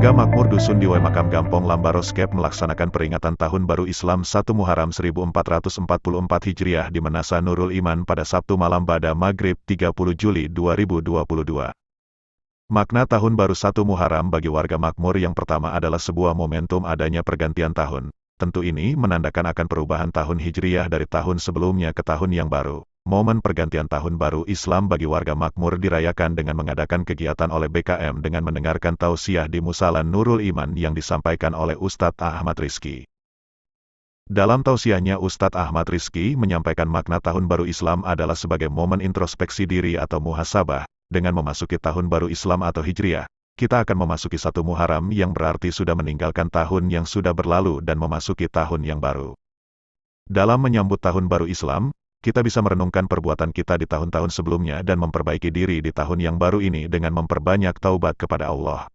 Warga makmur dusun di Makam Gampong Lambaroskep melaksanakan peringatan Tahun Baru Islam 1 Muharram 1444 Hijriah di Menasa Nurul Iman pada Sabtu malam pada Maghrib 30 Juli 2022. Makna Tahun Baru 1 Muharram bagi warga makmur yang pertama adalah sebuah momentum adanya pergantian tahun. Tentu ini menandakan akan perubahan tahun Hijriah dari tahun sebelumnya ke tahun yang baru. Momen pergantian Tahun Baru Islam bagi warga makmur dirayakan dengan mengadakan kegiatan oleh BKM dengan mendengarkan tausiah di Musala Nurul Iman yang disampaikan oleh Ustadz Ahmad Rizki. Dalam tausiahnya Ustadz Ahmad Rizki menyampaikan makna Tahun Baru Islam adalah sebagai momen introspeksi diri atau muhasabah. Dengan memasuki Tahun Baru Islam atau Hijriah, kita akan memasuki 1 Muharram yang berarti sudah meninggalkan tahun yang sudah berlalu dan memasuki tahun yang baru. Dalam menyambut Tahun Baru Islam, kita bisa merenungkan perbuatan kita di tahun-tahun sebelumnya dan memperbaiki diri di tahun yang baru ini dengan memperbanyak taubat kepada Allah.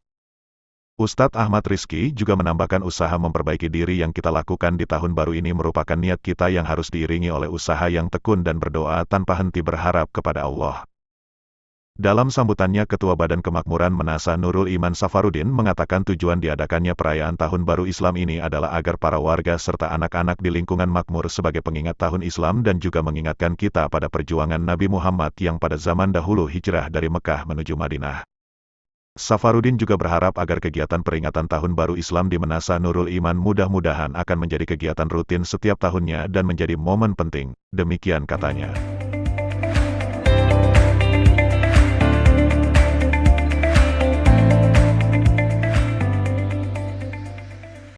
Ustadz Ahmad Rizki juga menambahkan usaha memperbaiki diri yang kita lakukan di tahun baru ini merupakan niat kita yang harus diiringi oleh usaha yang tekun dan berdoa tanpa henti berharap kepada Allah. Dalam sambutannya Ketua Badan Kemakmuran Menasa Nurul Iman Safarudin mengatakan tujuan diadakannya perayaan Tahun Baru Islam ini adalah agar para warga serta anak-anak di lingkungan makmur sebagai pengingat tahun Islam dan juga mengingatkan kita pada perjuangan Nabi Muhammad yang pada zaman dahulu hijrah dari Mekah menuju Madinah. Safarudin juga berharap agar kegiatan peringatan Tahun Baru Islam di Menasa Nurul Iman mudah-mudahan akan menjadi kegiatan rutin setiap tahunnya dan menjadi momen penting, demikian katanya.